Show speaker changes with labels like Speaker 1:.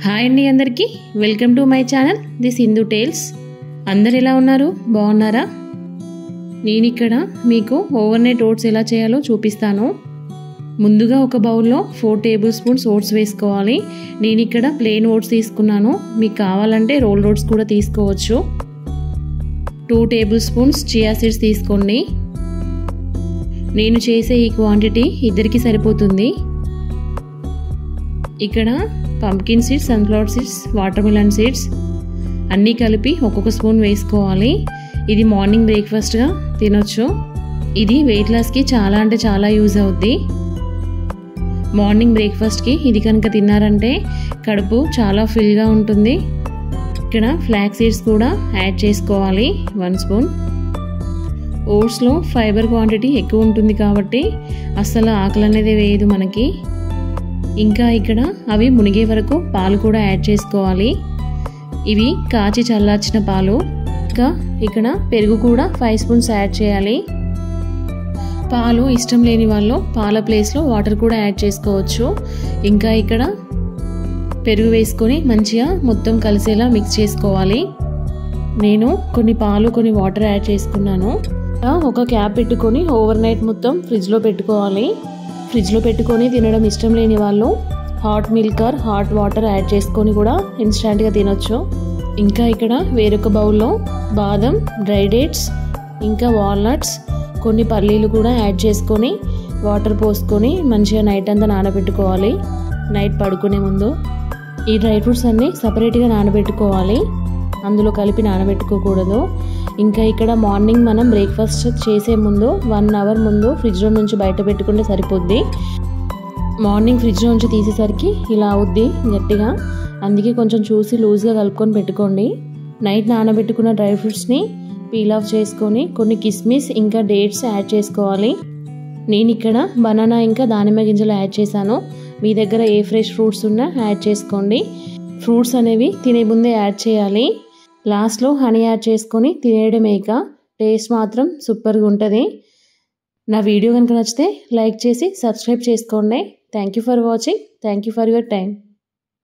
Speaker 1: Hi అండి అందరికీ welcome to my channel the Sindhu tales. అందరు ఎలా ఉన్నారు? బాగున్నారా? నేను ఇక్కడ మీకు ఓవర్ నైట్ ఓట్స్ ఎలా చేయాలో చూపిస్తాను. ముందుగా ఒక బౌల్లో 4 టేబుల్ స్పూన్స్ ఓట్స్ వేసుకోవాలి. నేను ఇక్కడ ప్లెయిన్ ఓట్స్ తీసుకున్నాను. మీకు కావాలంటే రోల్ ఓట్స్ కూడా తీసుకోవచ్చు. 2 టేబుల్ స్పూన్స్ చియా సీడ్స్ తీసుకోండి. నేను చేసే ఈ క్వాంటిటీ ఇద్దరికి సరిపోతుంది. ఇక్కడ pumpkin seeds, sunflower seeds, water melon seeds అన్నీ కలిపి ఒక్కొక్క స్పూన్ వేసుకోవాలి. ఇది మార్నింగ్ బ్రేక్ఫాస్ట్గా తినొచ్చు. ఇది వెయిట్ లాస్కి చాలా అంటే చాలా యూజ్ అవుద్ది. మార్నింగ్ బ్రేక్ఫాస్ట్కి ఇది కనుక తిన్నారంటే కడుపు చాలా ఫిల్గా ఉంటుంది. ఇక్కడ ఫ్లాక్స్ సీడ్స్ కూడా యాడ్ చేసుకోవాలి 1 స్పూన్. ఓట్స్లో ఫైబర్ క్వాంటిటీ ఎక్కువ ఉంటుంది కాబట్టి అస్సలు ఆకలి అనేది వేయదు మనకి. ఇంకా ఇక్కడ అవి మునిగే వరకు పాలు కూడా యాడ్ చేసుకోవాలి. ఇవి కాచి చల్లార్చిన పాలు. ఇంకా ఇక్కడ పెరుగు కూడా 5 స్పూన్స్ యాడ్ చేయాలి. పాలు ఇష్టం లేని వాళ్ళు పాల ప్లేస్లో వాటర్ కూడా యాడ్ చేసుకోవచ్చు. ఇంకా ఇక్కడ పెరుగు వేసుకొని మంచిగా మొత్తం కలిసేలా మిక్స్ చేసుకోవాలి. నేను కొన్ని పాలు కొన్ని వాటర్ యాడ్ చేసుకున్నాను. ఒక క్యాప్ పెట్టుకొని ఓవర్ నైట్ మొత్తం ఫ్రిడ్జ్లో పెట్టుకోవాలి. ఫ్రిడ్జ్లో పెట్టుకొని తినడం ఇష్టం లేని వాళ్ళు hot milk or hot water add చేసుకొని కూడా ఇన్స్టాంట్గా తినొచ్చు. ఇంకా ఇక్కడ వేరొక బౌల్లో బాదం, డ్రై డేట్స్, ఇంకా వాల్నట్స్, కొన్ని పల్లీలు కూడా యాడ్ చేసుకొని వాటర్ పోసుకొని మంచిగా నైట్ అంతా నానబెట్టుకోవాలి. నైట్ పడుకునే ముందు ఈ డ్రై ఫ్రూట్స్ అన్నీ సపరేట్గా నానబెట్టుకోవాలి. అందులో కలిపి నానబెట్టుకోకూడదు. ఇంకా ఇక్కడ మార్నింగ్ మనం బ్రేక్ఫాస్ట్ చేసే ముందు 1 అవర్ ముందు ఫ్రిడ్జ్లో నుంచి బయట పెట్టుకుంటే సరిపోద్ది. మార్నింగ్ ఫ్రిడ్జ్లో నుంచి తీసేసరికి ఇలా అవుద్ది గట్టిగా. అందుకే కొంచెం చూసి లూజ్గా కలుపుకొని పెట్టుకోండి. నైట్ నానబెట్టుకున్న డ్రై ఫ్రూట్స్ని పీల్ ఆఫ్ చేసుకొని కొన్ని కిస్మిస్ ఇంకా డేట్స్ యాడ్ చేసుకోవాలి. నేను ఇక్కడ బనానా ఇంకా దానిమ్మ గింజలు యాడ్ చేశాను. మీ దగ్గర ఏ ఫ్రెష్ ఫ్రూట్స్ ఉన్నా యాడ్ చేసుకోండి. ఫ్రూట్స్ అనేవి తినే ముందే యాడ్ చేయాలి. లాస్ట్లో హనీ యాడ్ చేసుకొని తినేయడమే. ఇక టేస్ట్ మాత్రం సూపర్గా ఉంటుంది. నా వీడియో కనుక నచ్చితే లైక్ చేసి సబ్స్క్రైబ్ చేసుకోండి. Thank you for watching. Thank you for your time.